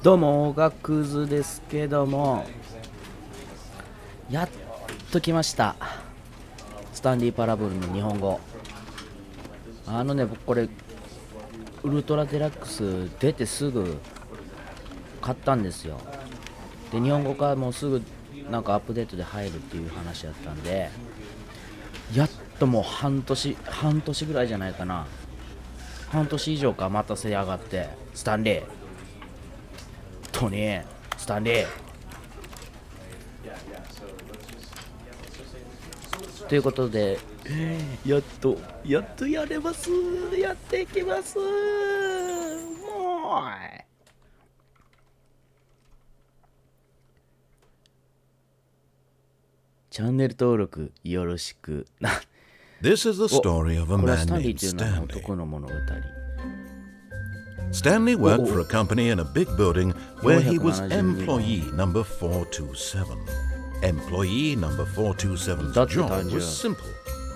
どうも、がくずですけども、やっと来ました。スタンリーパラボルの日本語。僕これ、ウルトラデラックス出てすぐ買ったんですよ。で、日本語化もうすぐなんかアップデートで入るっていう話だったんで、やっともう半年ぐらいじゃないかな。半年以上か待たせやがって、スタンリー。トニー、スタンリー。ということで、やっとやれます。やっていきます。もう。チャンネル登録よろしく。This is the story of a これは man スタンリー named っていうのは Stanley. 男の物語。Stanley worked for a company in a big building where he was employee number 427. Employee number 427's job was simple.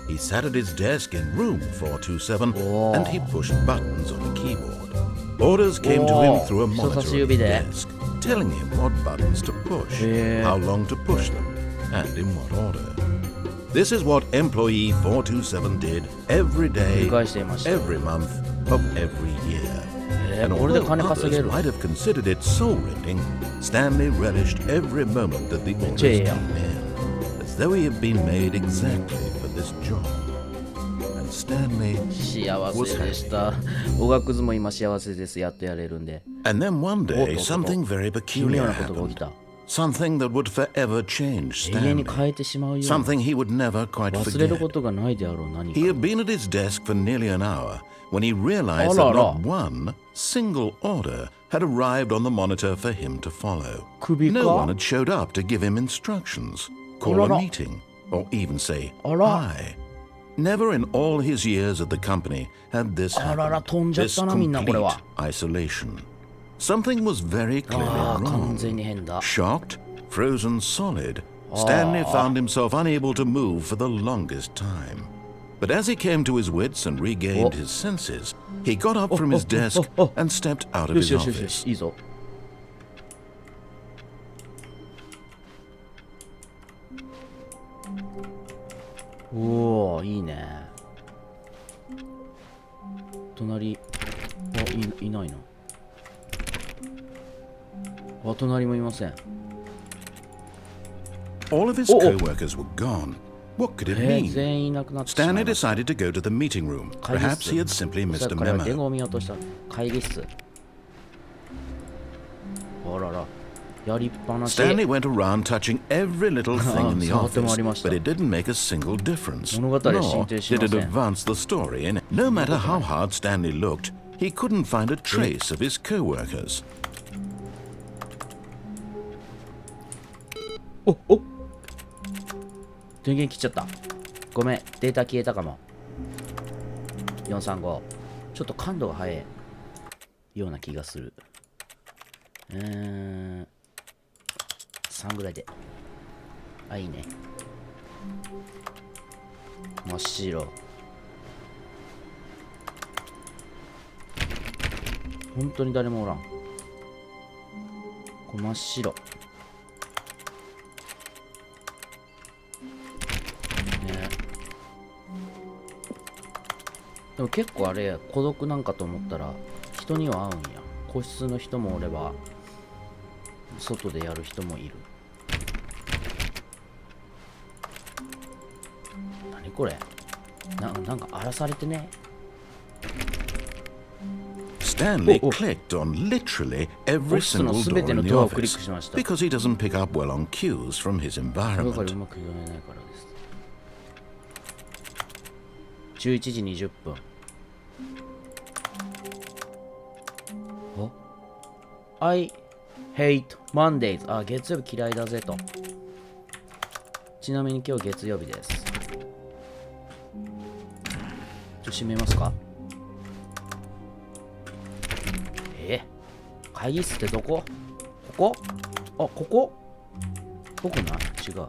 He sat at his desk in room 427 and he pushed buttons on a keyboard. Orders came to him through a monitor on his desk, telling him what buttons to push, how long to push them, and in what order. This is what employee 427 did every day, every month of every year.And although others might have considered it soul-rending, Stanley relished every moment that the orders came in, as though he had been made exactly for this job. And Stanley was happy. おがくずも今幸せです。やっとやれるんで。And then one day, something very peculiar happened. Something that would forever change Stanley. Something he would never quite forget. He had been at his desk for nearly an hour.When he realized that not one single order had arrived on the monitor for him to follow. No one had showed up to give him instructions, call a meeting, or even say hi. Never in all his years at the company had this happened, this complete isolation. Something was very clearly wrong. Shocked, frozen solid, Stanley found himself unable to move for the longest time.But as he came to his wits and regained his senses, he got up from his desk and stepped out of his office. いいぞ。おお、いいね。隣、いないな。隣もいません。All of his co-workers were gone.What could it mean? Stanley decided to go to the meeting room. Perhaps he had simply missed a memo. Stanley went around touching every little thing in the office, but it didn't make a single difference. Nor did it advance the story. And no matter how hard Stanley looked, he couldn't find a trace of his co-workers. 電源切っちゃった。ごめん、データ消えたかも。435。ちょっと感度が速いような気がする。3ぐらいで。あ、いいね。真っ白。本当に誰もおらん。これ真っ白。でも結構あれ孤独なんかと思ったら人には会うんや。個室の人もおれば外でやる人もいる。何これ。なんか荒らされてね。Stanley clicked on literally every single door in the office because he doesn't pick up well on cues from his environment. 11時20分。I hate Mondays。月曜日嫌いだぜと。ちなみに今日月曜日です。閉めますか。会議室ってどこ？ここ？ここ？ここな？違う。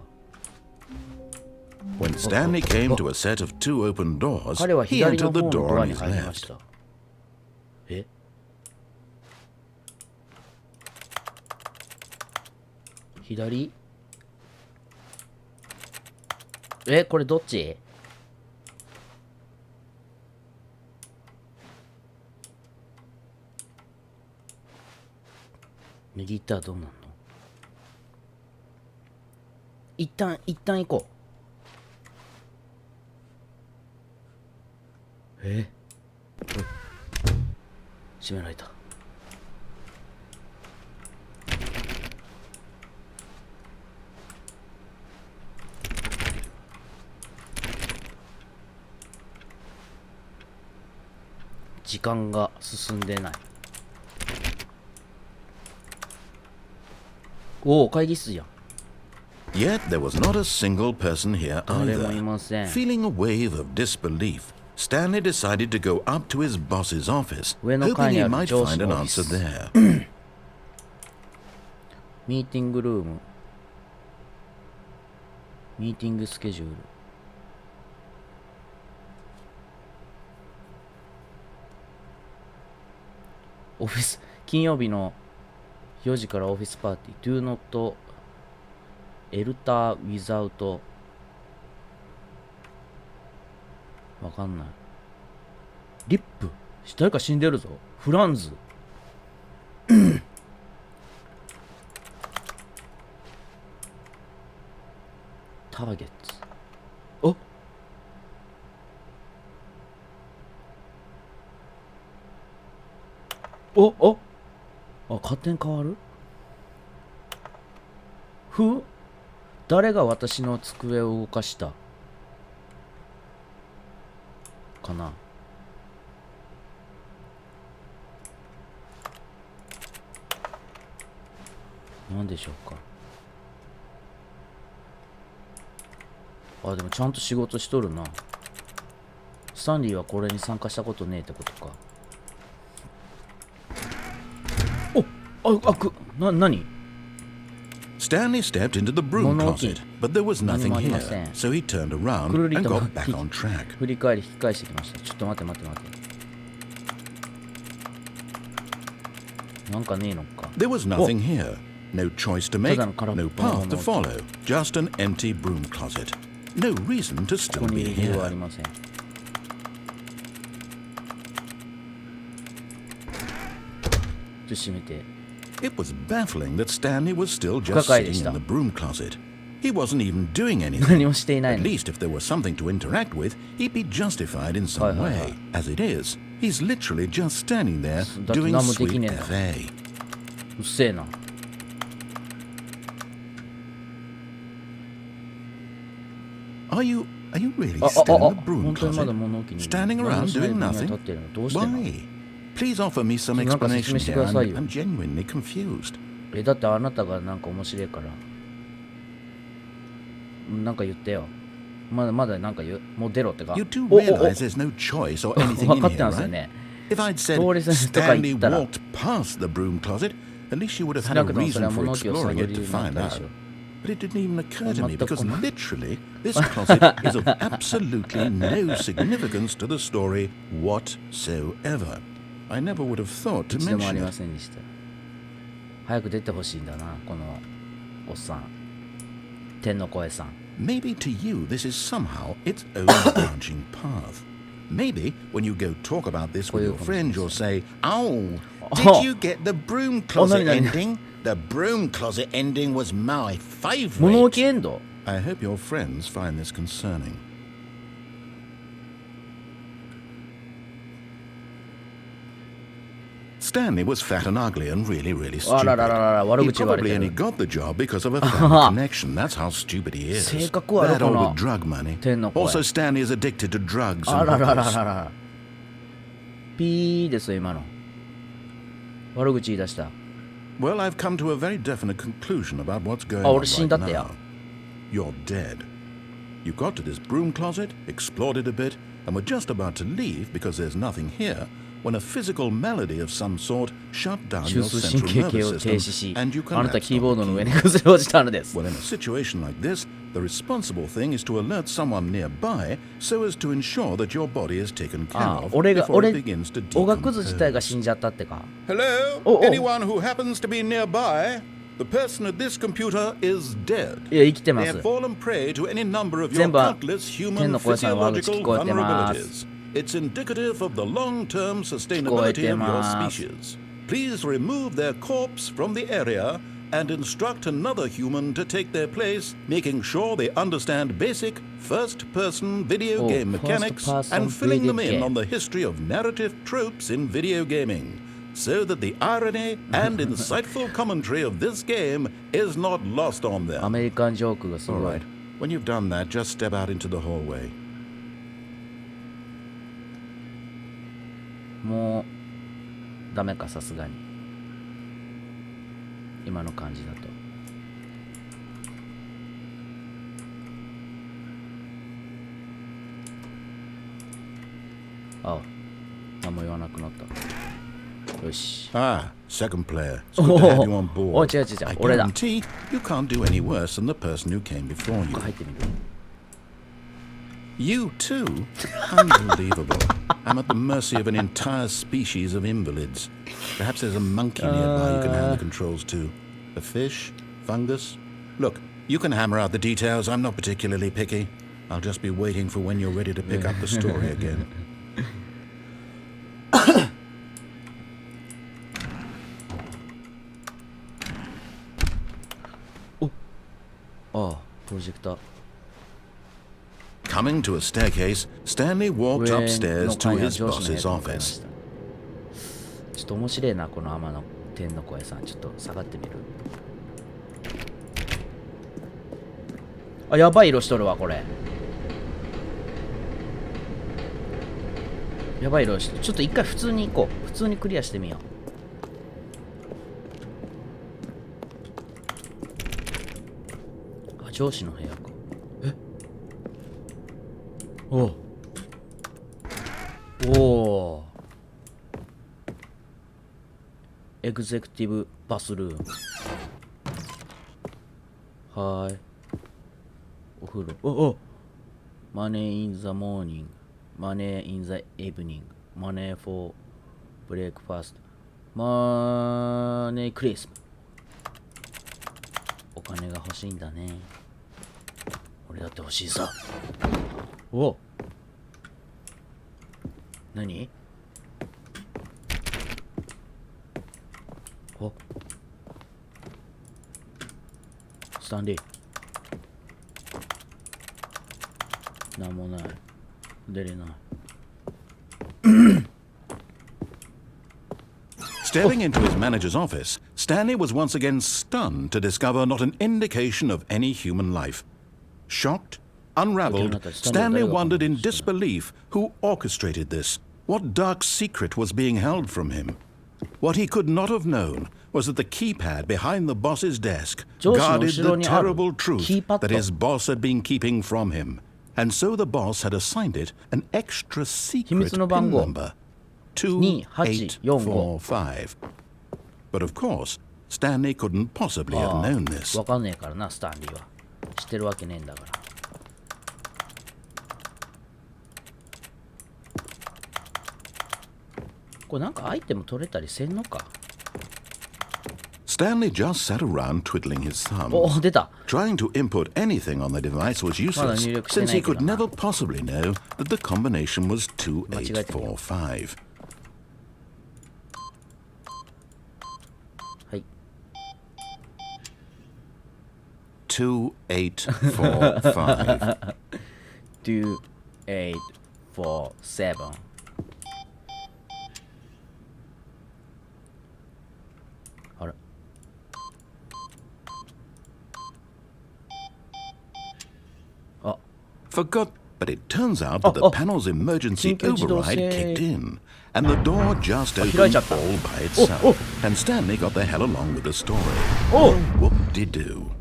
When Stanley came to a set of two open doors, he entered the door on his left. 左？これどっち？右行ったらどうなんの？一旦行こう。閉められた。時間が進んでない。おお、会議室じゃん。Yet there was not a single person here 誰もい either. ません。 Feeling a wave of disbelief, Stanley decided to go up to his boss's office, 上の hoping 階に he ある might 上司 find の an オフィ answer ス。there. ミーティングルーム。ミーティングスケジュール。オフィス、金曜日の4時からオフィスパーティー。Do not enter without わかんない。リップ、誰か死んでるぞ。フランズ。ターゲッツ。勝手に変わる？誰が私の机を動かしたかな？何でしょうか。でもちゃんと仕事しとるな。スタンリーはこれに参加したことねえってことか。何？ Stanley stepped into the broom closet, but there was nothing here, so he turned around and got back on track. 振り返り引き返してきました。ちょっと待って。なんかねえのか。There was nothing here. No choice to make, no path to follow. Just an empty broom closet. No reason to こ still こに be いる理由はあ here. りません。閉めて。It was baffling that Stanley was still just sitting in the broom closet. He wasn't even doing anything. 何もしていない At の。 least if there was something to interact with, he'd be justified in some way. As it is, he's literally just standing there doing sweet FA. うっせえな。Are you really still in the broom 本当にま closet? だ物置に Standing around doing 何 nothing? 立ってるの？どうしてんの？ Why? Please offer me some なんか説 explanation 明して here. くださいよ。 I'm genuinely confused. だってあなたがなんか面白いから。なんか言ってよ。まだなんか言う。もう出ろってか。 You do realize there's no choice or anything 分 in かってま here, すよ right? ね。 If I'd said 通りすぎとか言 Stanley ったら。 walked past the broom closet, at least you would have 少 had な a くともそれ reason は for 物置を探 exploring る it 理 to 由になっ find たでし out. ょ。 But it didn't even occur to me because 全く literally this closet is of absolutely no significance to the story whatsoever. I never would have thought to 一度もあり mention ま it. せんでした。早く出てほしいんだな、このおっさん。天の声さん。Maybe to you this is somehow its own branching path. Maybe when you go talk about this with your friends, you'll say, "Oh, did you get the broom closet ending? The broom closet ending was my 物置 favorite." エンド？ I hope your friends find this concerning. Stanley was fat and ugly and really, really あら stupid. ららら、悪 He 口言われ probably て only る。 got the job because of a family connection. That's how stupid he is. 性格悪い That こ all の with drug money. 天の声。 Also, Stanley is addicted to drugs あ and ららら hookers. らら。ピーですよ、今の。悪口言い出した。 Well, I've come to a very definite conclusion about what's going あ、 on 俺死んだ right ってや。 now. You're dead. You got to this broom closet, explored it a bit, and were just about to leave because there's nothing here when a physical malady of some sort shut down 中 your 枢神 central 経系 nervous を停止 system し、 and you あなた collapsed キーボー on ド the の上に keyboard. 崩れ落ちたのです。 Well, in a situation like this, the responsible thing is to alert someone nearby so as to ensure that your body is taken care あ、 of 俺 before it begins to おがくず自体が decompose. 死んじゃったってか。 Hello? お Anyone who happens to be nearby? The person at this computer is dead. いや、生きてま They す。 have fallen prey to any number of your 全部は countless 天 human の声さんの悪口 physiological 聞こえてます。 vulnerabilities. It's indicative of the long-term 聞こえ sustainability て of your ます。 species. Please remove their corpse from the area and instruct another human to take their place, making sure they understand basic first-person video game mechanics first-person and filling them video in game. on the history of narrative tropes in video gaming, so that the irony and insightful commentary of this game is not lost on ア them. メリカンジョークがす All ごい。 right. When you've done that, just step out into the hallway. もうダメか、さすがに。今の感じだと。あ、何も言わなくなった。よし。 Ah, second player. It's good to have you on お、 board. 違う違う違う。 I 俺だ。 guarantee you can't do any worse than the person who came before you. 入ってみる。 You too? Unbelievable. I'm at the mercy of an entire species of invalids. Perhaps there's a monkey nearby you can hand the controls to. A fish? Fungus? Look, you can hammer out the details. I'm not particularly picky. I'll just be waiting for when you're ready to pick up the story again. ああ、プロジェクター。 Coming to a staircase, Stanley walked 上 upstairs の to 階には his 上司の部 boss's 屋に向かいまし office. た。ちょっと面白いな、この天の天の声さん。ちょっと下がってみる。あ、やばい色しとるわ、これ。やばい色しとる。ちょっと一回普通に行こう。普通にクリアしてみよう。あ、上司の部屋か。えおうおお。エグゼクティブバスルーム。はーい。お風呂。おマネーインザモーニング。マネーインザエブニング。マネーフォーブレイクファースト。マネークリスマ。お金が欲しいんだね。俺だって欲しいさ。お何おスタンリーなんもない出れない Stepping into his manager's office, Stanley was once again stunned to discover not an indication of any human life. Shocked, unraveled, Stanley wondered in disbelief who orchestrated this. What dark secret was being held from him? What he could not have known was that the keypad behind the boss's desk guarded the terrible truth that his boss had been keeping from him. And so the boss had assigned it an extra secret PIN number, 2845. But of course, Stanley couldn't possibly have known this. わかんねえからな、スタンリーは。知ってるわけねえんだから。これなんかアイテム取れたりせんのか Stanley just sat around twiddling his thumb. お、出た Trying to input anything on the device was useless, since he could never possibly know that the combination was 2845. はい 2845. 2847あれ Forgot, but it turns out that the panel's emergency override kicked in, and the door just opened all by itself, and Stanley got the hell along with the story. Oh! Whoop-de-doo.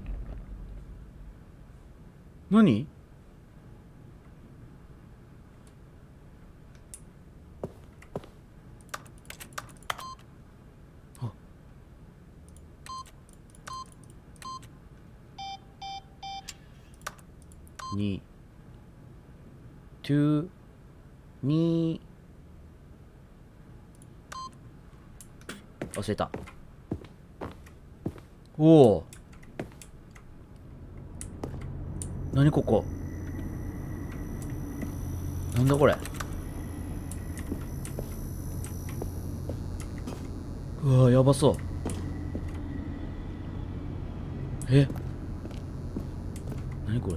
何2 2 2忘れたおお、何ここ、なんだこれ。うわ、やばそう。え、何これ。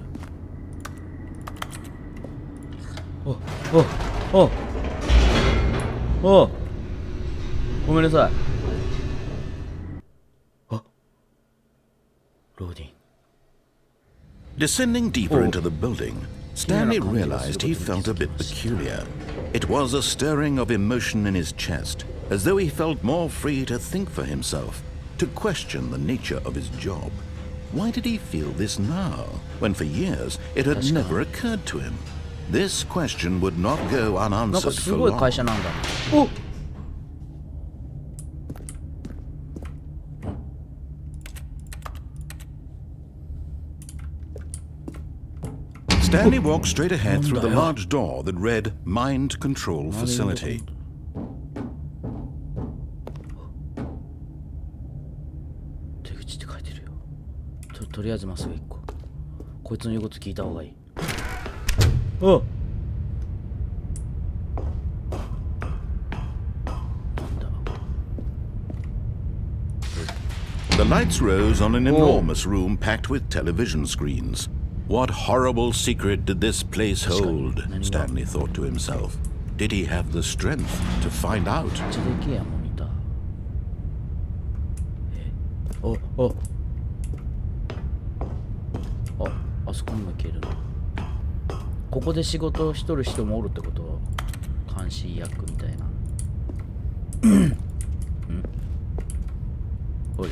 おごめんなさい。あ、ローディン。Descending deeper into the building, Stanley realized he felt a bit peculiar. It was a stirring of emotion in his chest, as though he felt more free to think for himself, to question the nature of his job. Why did he feel this now, when for years it had never occurred to him? This question would not go なんか unanswered す for ごい会 long. 社なんだ。お、Stanley walked straight ahead through the large door that read Mind Control Facility. 手口って書いてるよ。とりあえずまっすぐ行こう。こいつの言うこと聞いた方がいい。おっ、なんだ。 The lights rose on an enormous room packed with television screens. What horrible secret did this place hold? Stanley thought to himself. Did he have the strength to find out? めっちゃでけえやモニター。あそこにも行けるの。ここで仕事をしとる人もおるってこと？監視役みたいな。おい。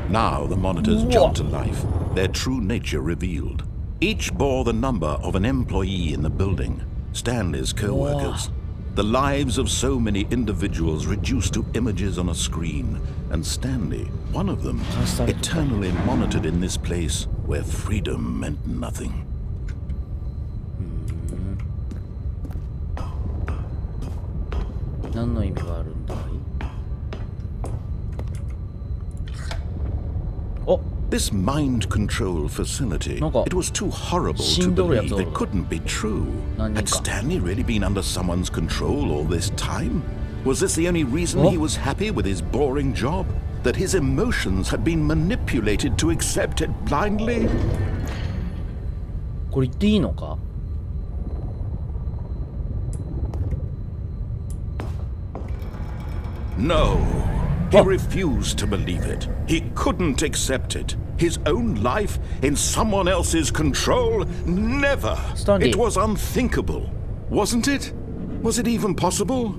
Now the monitors jumped to life, their true nature revealed. Each bore the number of an employee in the building, Stanley's co-workers. The lives of so many individuals reduced to images on a screen, and Stanley, one of them, eternally monitored in this place where freedom meant nothing. 何の意味があるんだい？お、 This mind control facility, it was too horrible to believe it couldn't be true. Had Stanley really been under someone's control all this time? Was this the only reason he was happy with his boring job? That his emotions had been manipulated to accept it blindly? これ言っていいのか？No. He refused to believe it. He couldn't accept it. His own life in someone else's control? Never. Stanley. It was unthinkable. Wasn't it? Was it even possible?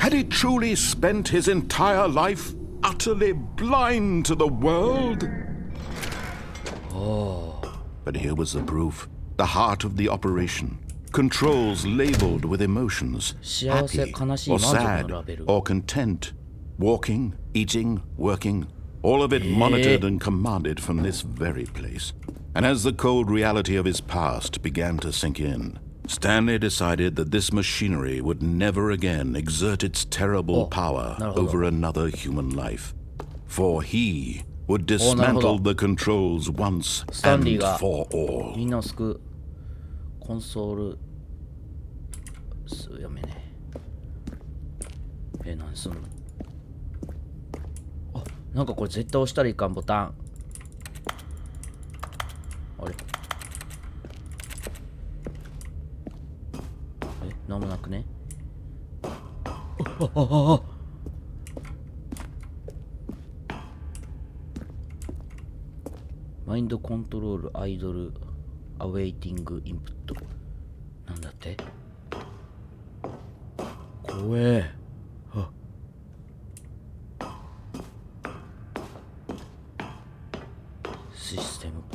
Had he truly spent his entire life utterly blind to the world? But here was the proof. The heart of the operation. Controls labeled with emotions. Happy or sad or content. Walking, eating, working, all of it monitored and commanded from this very place. And as the cold reality of his past began to sink in, Stanley decided that this machinery would never again exert its terrible power over another human life. For he would dismantle the controls once and for all. みんなを救うコンソールやめね。何すんの？あ、なんかこれ絶対押したらいかんボタン。あれ？なんもなくね？マインドコントロールアイドルアウェイティングインプット。なんだって？怖え。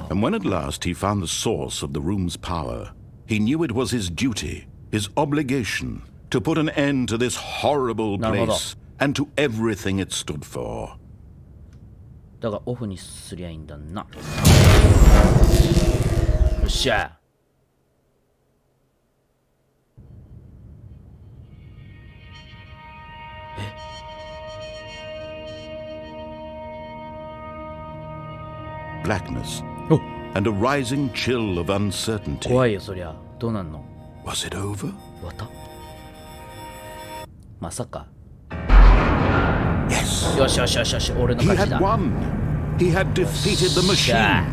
And when at last he found the source of the room's power, he knew it was his duty, his obligation, to put an end to this horrible place and to everything it stood for. だがオフにすりゃいいんだな。よっしゃ。blackness and a rising chill of uncertainty. 怖いよそりゃ。どうなんの？ Was it over? 終わった？まさか。Yes. よしよしよしよし、俺の He 勝ち had だ。won. He had defeated the machine,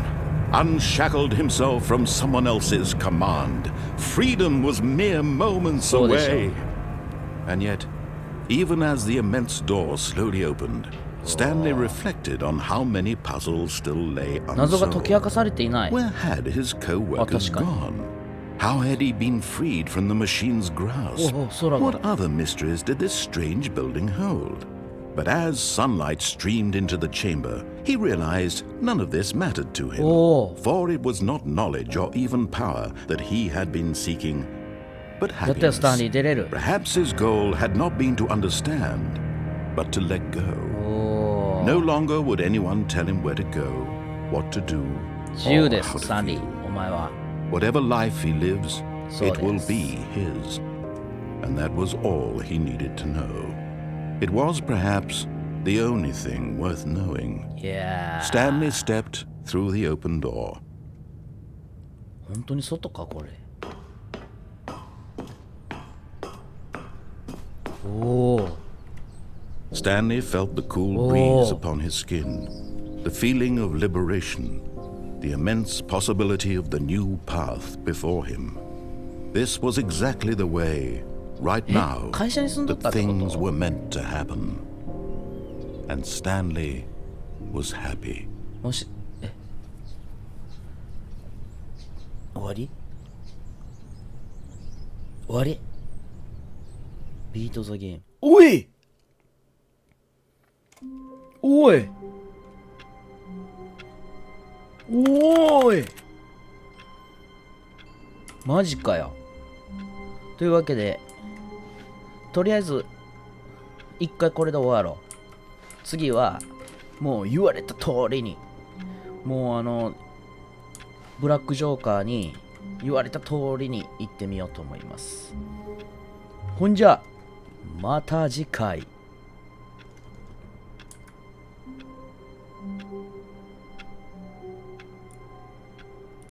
unshackled himself from someone else's command. Freedom was mere moments away. And yet, even as the immense door slowly opened, Stanley reflected on how many puzzles still lay 謎が解き明かされていない。 Where had his co-workers gone? How had he been freed from the machine's grasp? What other mysteries did this strange building hold? But as sunlight streamed into the chamber, he realized none of this mattered to him. For it was not knowledge or even power that he had been seeking, but happiness. Perhaps his goal had not been to understand, but to let go. No longer would anyone tell him where to go, what to do, or how to feel. Whatever life he lives, it will be his. And that was all he needed to know. It was perhaps the only thing worth knowing. Stanley stepped through the open door. 本当に外かこれ。おお。 Stanley felt the cool breeze upon his skin, the feeling of liberation, the immense possibility of the new path before him. This was exactly the way, right now, that things were meant to happen. And Stanley was happy. もし、終わり？終わり？ビートザゲーム。おい！おい！おーい！マジかよ。というわけで、とりあえず一回これで終わろう。次はもう言われた通りに、もうブラックジョーカーに言われた通りに行ってみようと思います。ほんじゃまた次回。